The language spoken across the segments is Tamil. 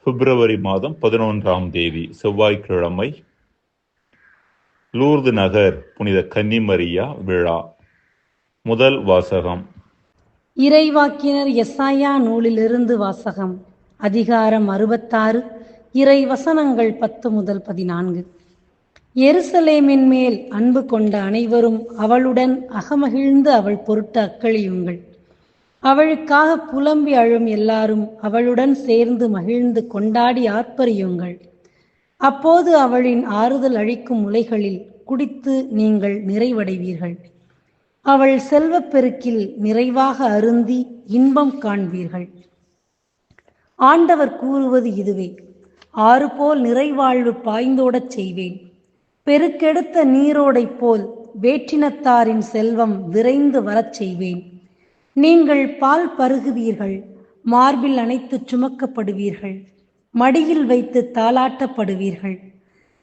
பிப்ரவரி மாதம் 11ஆம் தேதி செவ்வாய்க்கிழமை. லூர்து நகர் புனித கன்னிமரியா விழா. முதல் வாசகம். இறைவாக்கினர் எசாயா நூலிலிருந்து வாசகம். அதிகாரம் 66, இறை வசனங்கள் 10 முதல் 14. எருசலேமின் மேல் அன்பு கொண்ட அனைவரும் அவளுடன் அகமகிழ்ந்து அவள் பொருட்டு அக்களியுங்கள். அவளுக்காக புலம்பி அழும் எல்லாரும் அவளுடன் சேர்ந்து மகிழ்ந்து கொண்டாடி ஆர்ப்பரியுங்கள். அப்போது அவளின் ஆறுதல் அளிக்கும் முலைகளில் குடித்து நீங்கள் நிறைவடைவீர்கள். அவள் செல்வப்பெருக்கில் நிறைவாக அருந்தி இன்பம் காண்பீர்கள். ஆண்டவர் கூறுவது இதுவே: ஆறு போல் நிறைவாழ்வு பாய்ந்தோடச் செய்வேன். பெருக்கெடுத்த நீரோடை போல் வேற்றினத்தாரின் செல்வம் விரைந்து வரச் செய்வேன். நீங்கள் பால் பருகுவீர்கள், மார்பில் அணைத்து சுமக்கப்படுவீர்கள், மடியில் வைத்து தாலாட்டப்படுவீர்கள்.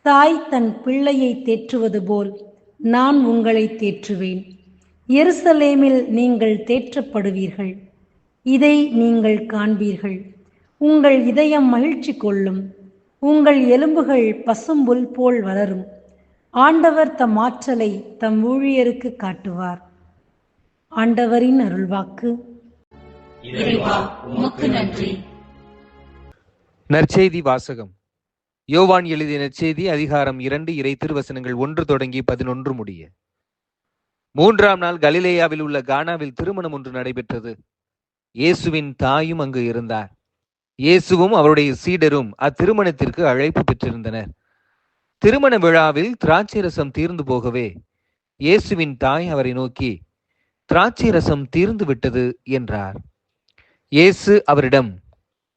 தாய் தன் பிள்ளையை தேற்றுவது போல் நான் உங்களை தேற்றுவேன். எருசலேமில் நீங்கள் தேற்றப்படுவீர்கள். இதை நீங்கள் காண்பீர்கள். உங்கள் இதயம் மகிழ்ச்சி கொள்ளும். உங்கள் எலும்புகள் பசும்புல் போல் வளரும். ஆண்டவர் தம் ஆற்றலை தம் ஊழியருக்கு காட்டுவார். ஆண்டவரின் அருள்வாக்கு. நற்செய்தி வாசகம். யோவான் எழுதிய நற்செய்தி அதிகாரம் 2 இறை திருவசனங்கள் 1 தொடங்கி 11 முடிய. 3ஆம் நாள் கலிலேயாவில் உள்ள கானாவில் திருமணம் ஒன்று நடைபெற்றது. இயேசுவின் தாயும் அங்கு இருந்தார். இயேசுவும் அவருடைய சீடரும் அத்திருமணத்திற்கு அழைப்பு பெற்றிருந்தனர். திருமண விழாவில் திராட்சை ரசம் தீர்ந்து போகவே இயேசுவின் தாய் அவரை நோக்கி, திராட்சை ரசம் தீர்ந்து விட்டது என்றார். இயேசு அவரிடம்,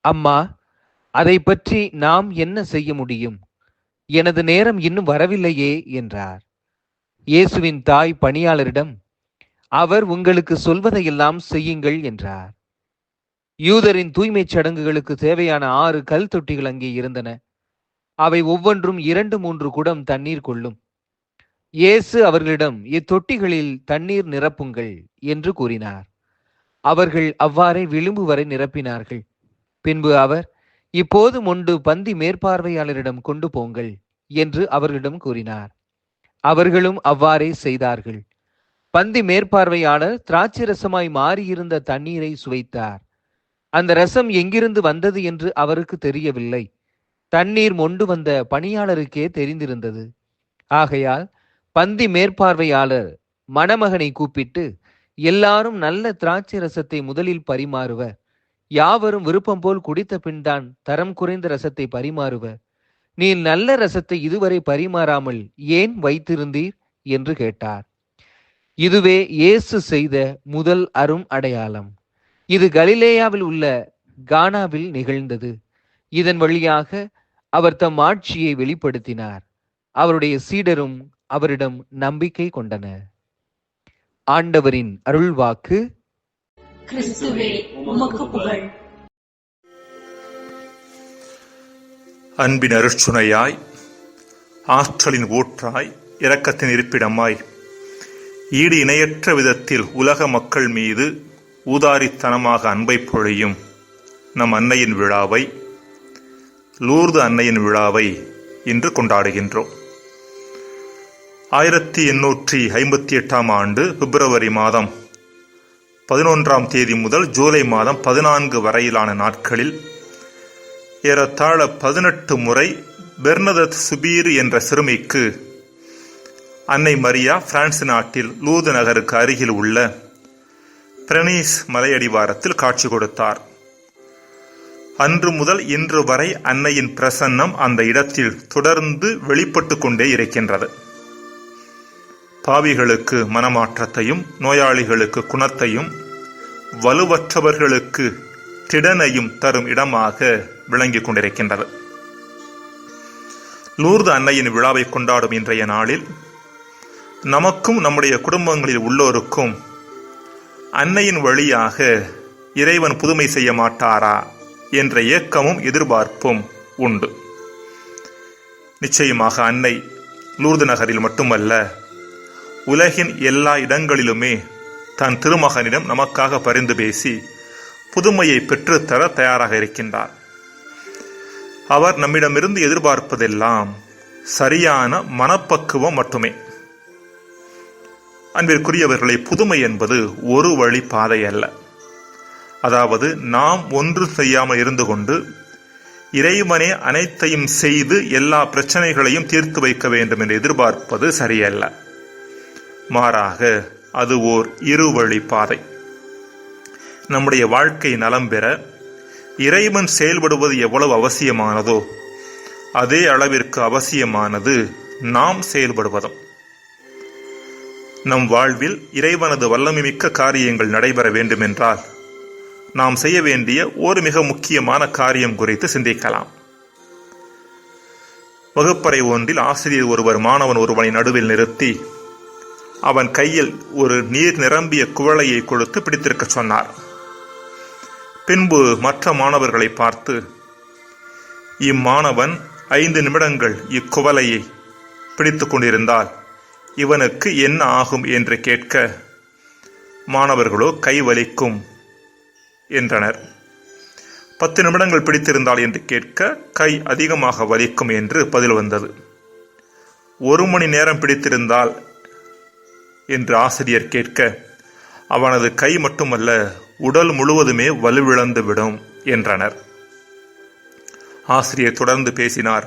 அம்மா, அதை பற்றி நாம் என்ன செய்ய முடியும்? எனது நேரம் இன்னும் வரவில்லையே என்றார். இயேசுவின் தாய் பணியாளரிடம், அவர் உங்களுக்கு சொல்வதையெல்லாம் செய்யுங்கள் என்றார். யூதரின் தூய்மைச் சடங்குகளுக்கு தேவையான 6 கல் தொட்டிகள் அங்கே இருந்தன. அவை ஒவ்வொன்றும் 2-3 குடம் தண்ணீர் கொள்ளும். இயேசு அவர்களிடம், இத்தொட்டிகளில் தண்ணீர் நிரப்புங்கள் என்று கூறினார். அவர்கள் அவ்வாறே விளிம்பு வரை நிரப்பினார்கள். பின்பு அவர், இப்போது மொண்டு பந்தி மேற்பார்வையாளரிடம் கொண்டு போங்கள் என்று அவர்களிடம் கூறினார். அவர்களும் அவ்வாறே செய்தார்கள். பந்தி மேற்பார்வையாளர் திராட்சை ரசமாய் மாறியிருந்த தண்ணீரை சுவைத்தார். அந்த ரசம் எங்கிருந்து வந்தது என்று அவருக்கு தெரியவில்லை. தண்ணீர் மொண்டு வந்த பணியாளருக்கே தெரிந்திருந்தது. ஆகையால் பந்தி மேற்பார்வையாளர் மணமகனை கூப்பிட்டு, எல்லாரும் நல்ல திராட்சை ரசத்தை முதலில் பரிமாறுவர், யாவரும் விருப்பம் போல் குடித்த பின்தான் தரம் குறைந்த ரசத்தை பரிமாறுவர். நீ நல்ல ரசத்தை இதுவரை பரிமாறாமல் ஏன் வைத்திருந்தீர் என்று கேட்டார். இதுவே இயேசு செய்த முதல் அரும் அடையாளம். இது கலிலேயாவில் உள்ள கானாவில் நிகழ்ந்தது. இதன் வழியாக அவர் தம் ஆட்சியை வெளிப்படுத்தினார். அவருடைய சீடரும் அவரிடம் நம்பிக்கை கொண்டனர். ஆண்டவரின் அருள்வாக்கு. கிறிஸ்துவே, உமக்கு புகழ். அன்பின் அருட்சுனையாய், ஆற்றலின் ஊற்றாய், இரக்கத்தின் இருப்பிடமாய், ஈடு இணையற்ற விதத்தில் உலக மக்கள் மீது ஊதாரித்தனமாக அன்பை பொழியும் நம் அன்னையின் விழாவை, லூர்து அன்னையின் விழாவை இன்று கொண்டாடுகின்றோம். 1858ஆம் ஆண்டு பிப்ரவரி மாதம் 11ஆம் தேதி முதல் ஜூலை மாதம் 14 வரையிலான நாட்களில் ஏறத்தாழ 18 முறை பெர்னதத் சுபீர் என்ற சிறுமிக்கு அன்னை மரியா பிரான்ஸ் நாட்டில் லூர்து நகருக்கு அருகில் உள்ள பிரனீஸ் மலையடிவாரத்தில் காட்சி கொடுத்தார். அன்று முதல் இன்று வரை அன்னையின் பிரசன்னம் அந்த இடத்தில் தொடர்ந்து வெளிப்பட்டு கொண்டே இருக்கின்றது. பாவிகளுக்கு மனமாற்றத்தையும், நோயாளிகளுக்கு குணத்தையும், வலுவற்றவர்களுக்கு திடனையும் தரும் இடமாக விளங்கிக் கொண்டிருக்கின்றது. லூர்து அன்னையின் விழாவை கொண்டாடும் இன்றைய நாளில் நமக்கும் நம்முடைய குடும்பங்களில் உள்ளோருக்கும் அன்னையின் வழியாக இறைவன் புதுமை செய்ய மாட்டாரா என்ற ஏக்கமும் எதிர்பார்ப்பும் உண்டு. நிச்சயமாக அன்னை லூர்து நகரில் மட்டுமல்ல, உலகின் எல்லா இடங்களிலுமே தன் திருமகனிடம் நமக்காக பரிந்து பேசி புதுமையை பெற்றுத்தர தயாராக இருக்கின்றார். அவர் நம்மிடமிருந்து எதிர்பார்ப்பதெல்லாம் சரியான மனப்பக்குவம் மட்டுமே. அன்பிற்குரியவர்களை, புதுமை என்பது ஒரு வழி பாதை அல்ல. அதாவது நாம் ஒன்று செய்யாமல் இருந்து கொண்டு இறைவனே அனைத்தையும் செய்து எல்லா பிரச்சனைகளையும் தீர்த்து வைக்க வேண்டும் என்று எதிர்பார்ப்பது சரியல்ல. மாறாக அது ஓர் இருவழி பாதை. நம்முடைய வாழ்க்கை நலம் பெற இறைவன் செயல்படுவது எவ்வளவு அவசியமானதோ அதே அளவிற்கு அவசியமானது நாம் செயல்படுவதும். நம் வாழ்வில் இறைவனது வல்லமைமிக்க காரியங்கள் நடைபெற வேண்டுமென்றால் நாம் செய்ய வேண்டிய ஒரு மிக முக்கியமான காரியம் குறித்து சிந்திக்கலாம். வகுப்பறை ஒன்றில் ஆசிரியர் ஒருவர் மாணவன் ஒருவனை நடுவில் நிறுத்தி அவன் கையில் ஒரு நீர் நிரம்பிய குவளையை கொடுத்து பிடித்திருக்க சொன்னார். பின்பு மற்ற மாணவர்களை பார்த்து, இம்மாணவன் 5 நிமிடங்கள் இக்குவளையை பிடித்துக் கொண்டிருந்தால் இவனுக்கு என்ன ஆகும் என்று கேட்க, மாணவர்களோ கை வலிக்கும் என்றனர். 10 நிமிடங்கள் பிடித்திருந்தால் என்று கேட்க, கை அதிகமாக வலிக்கும் என்று பதில் வந்தது. 1 மணி நேரம் பிடித்திருந்தால் என்று ஆசிரியர் கேட்க, அவனது கை மட்டுமல்ல உடல் முழுவதுமே வலுவிழந்துவிடும் என்றனர். ஆசிரியர் தொடர்ந்து பேசினார்.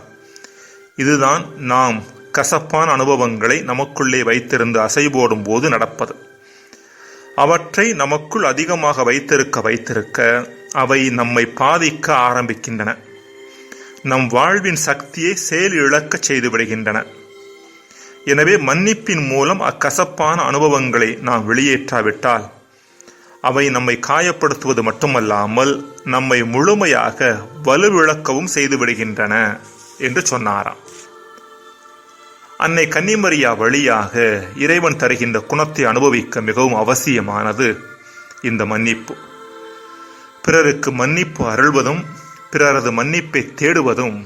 இதுதான் நாம் கசப்பான அனுபவங்களை நமக்குள்ளே வைத்திருந்து அசைபோடும் போது நடப்பது. அவற்றை நமக்குள் அதிகமாக வைத்திருக்க அவை நம்மை பாதிக்க ஆரம்பிக்கின்றன. நம் வாழ்வின் சக்தியை செயல் இழக்கச் செய்து விடுகின்றன. எனவே மன்னிப்பின் மூலம் அக்கசப்பான அனுபவங்களை நாம் வெளியேற்றாவிட்டால் அவை நம்மை காயப்படுத்துவது மட்டுமல்லாமல் நம்மை முழுமையாக வலுவிழக்கவும் செய்து விடுகின்றன என்று சொன்னாராம். அன்னை கன்னிமரியா வழியாக இறைவன் தருகின்ற குணத்தை அனுபவிக்க மிகவும் அவசியமானது இந்த மன்னிப்பு. பிறருக்கு மன்னிப்பு அருள்வதும் பிறரது மன்னிப்பை தேடுவதும்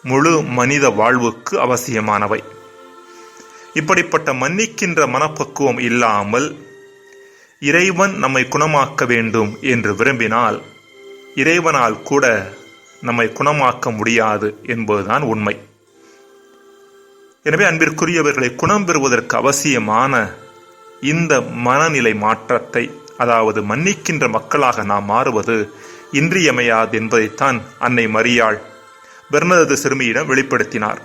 முழு மனித வாழ்வுக்கு அவசியமானவை. இப்படிப்பட்ட மன்னிக்கின்ற மனப்பக்குவம் இல்லாமல் இறைவன் நம்மை குணமாக்க வேண்டும் என்று விரும்பினால் இறைவனால் கூட நம்மை குணமாக்க முடியாது என்பதுதான் உண்மை. எனவே அன்பிற்குரியவர்களை, குணம் பெறுவதற்கு அவசியமான இந்த மனநிலை மாற்றத்தை, அதாவது மன்னிக்கின்ற மக்களாக நாம் மாறுவது இன்றியமையாது என்பதைத்தான் அன்னை மரியாள் பெர்னதத்து சிறுமியிடம் வெளிப்படுத்தினார்.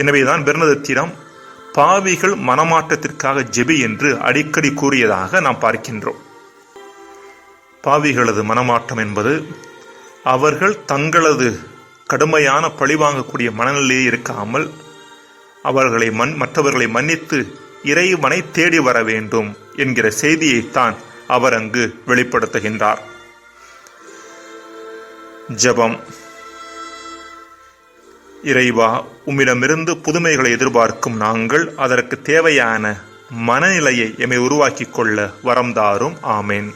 எனவேதான் பெர்னதத்திடம் பாவிகள் மனமாற்றத்திற்காக ஜெபி என்று அடிக்கடி கூறியதாக நாம் பார்க்கின்றோம். பாவிகளது மனமாற்றம் என்பது அவர்கள் தங்களது கடுமையான பழிவாங்கக்கூடிய மனநிலையே இருக்காமல் அவர்களை மற்றவர்களை மன்னித்து இறைவனை தேடி வர வேண்டும் என்கிற செய்தியைத்தான் அவர் அங்கு வெளிப்படுத்துகின்றார். ஜெபம். இறைவா, உம்மிடமிருந்து புதுமைகளை எதிர்பார்க்கும் நாங்கள் அதற்கு தேவையான மனநிலையை எம்மை உருவாக்கிக் கொள்ள வரம் தாரும். ஆமேன்.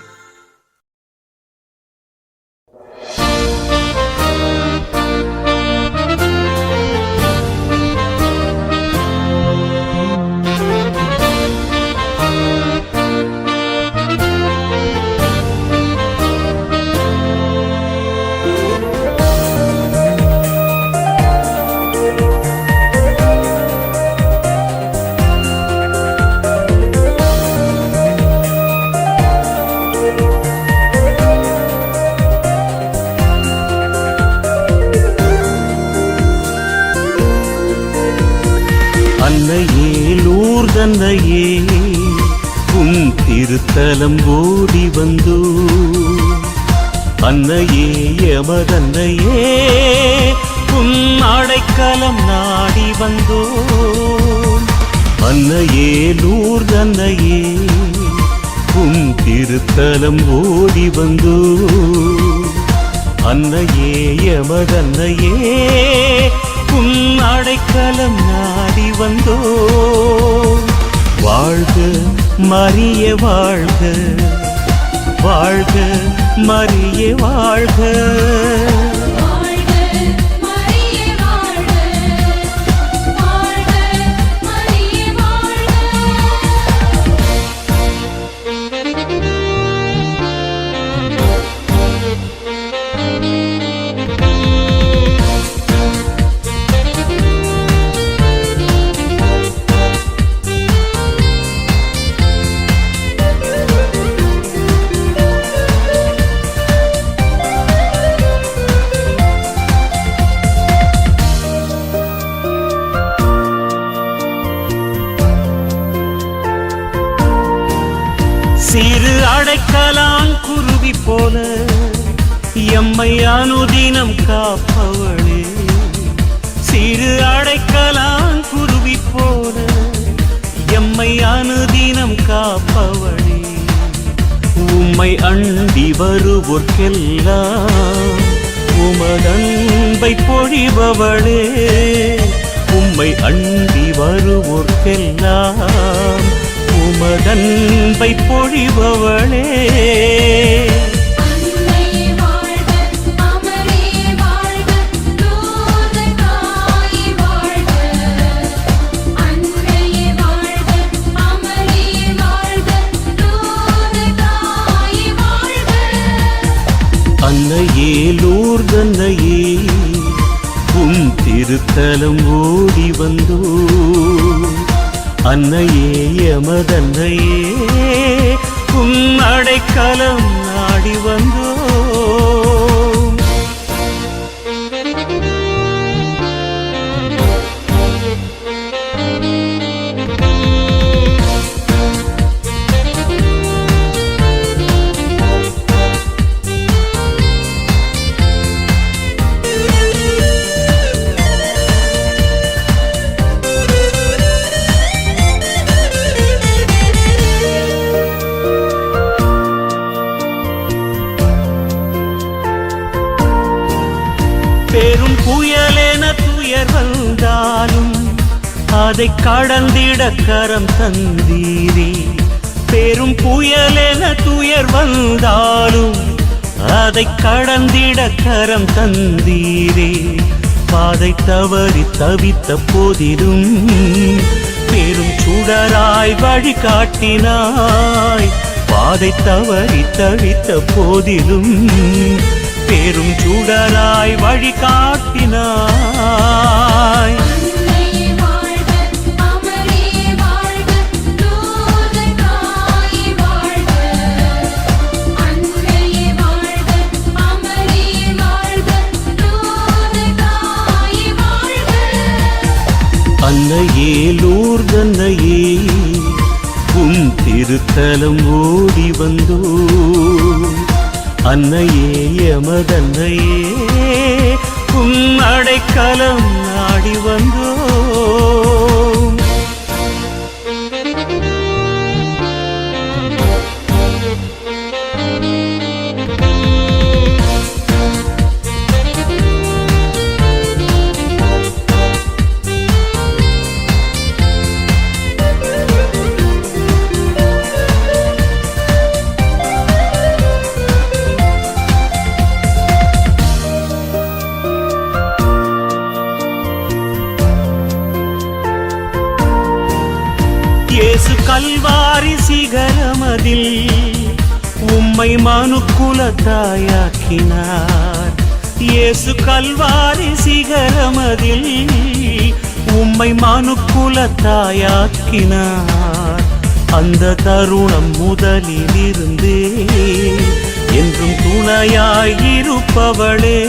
அன்னையே, லூர்தன்னையே, உன் திருத்தலம் ஓடி வந்தோ. அன்னையே, எமதன்னையே, உன் அடைக்கலம் நாடி வந்தோ. அன்னையே, லூர்தன்னையே, உன் திருத்தலம் ஓடி வந்தோ. அன்னையே, எமதன்னையே, உன் அடைக்கலம் நாடி வந்தோ. வாழ்க மரியே வாழ்க, வாழ்க மரியே வாழ்க. அடைக்கலான் குருவி போல எம்மை அனுதினம் காப்பவளே, சிறு அடைக்கலான் குருவி போல எம்மை அனுதினம் காப்பவளே, உம்மை அண்டி வருவோர்க்கெல்லாம் உமதன்பை பொழிபவளே, உம்மை அண்டி வருவோர்க்கெல்லாம் உமதன்பை பொழிபவளே. அன்னையே லூர்தன்னையே உம் திருத்தலம் ஓடி வந்தோ, அன்னையே எமதன்னையே உம் அடைக்கலம் நாடி வந்தோ. பெரும் புயலென துயர் வந்தாலும் அதை கடந்திட கரம் தந்தீரே, பெரும் புயலென துயர் வந்தாலும் அதை கடந்திட கரம் தந்தீரே, பாதை தவறி தவித்த போதிலும் பெரும் சுடராய் வழி காட்டினாய், பாதை தவறி தவித்த போதிலும் பெரும் சுடராய் வழி காட்டினாய். அன்னையே லூர்தன்னையே உம் திருத்தலம் ஓடி வந்தோ, அன்னையே எமதன்னையே உம் அடைக்கலம் நாடி வந்தோ. இயேசு கல்வாரி சிகரமதில் உம்மை மனுக்குல தாயாக்கினார், இயேசு கல்வாரி சிகரமதில் உம்மை மனுக்குல தாயாக்கினார். அந்த தருணம் முதலிலிருந்தே என்றும் துணையாயிருப்பவளே,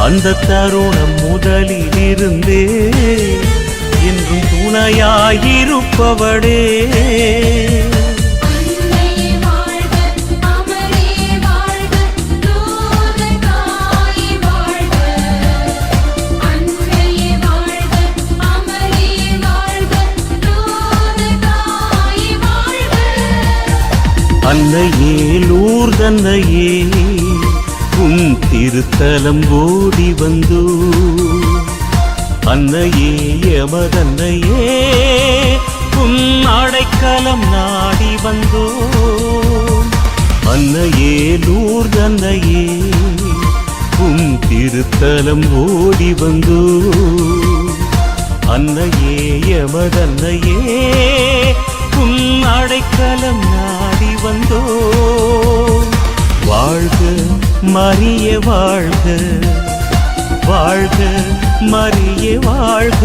அந்த தருணம் முதலிலிருந்தே என்றும் துணையாயிருப்பவளே. அன்னையே லூர்தன்னையே உம் திருத்தலம் ஓடி வந்தோ, அன்னையே எமதன்னையே உம் அடைக்கலம் நாடி வந்தோ, அன்னையே லூர்தன்னையே உம் திருத்தலம் ஓடி வந்தோ, அன்னையே எமதன்னையே உம் அடைக்கலம் நாடி வந்தோ. வாழ்க மரியே வாழ்க, வாழ்க மரியே வாழ்க.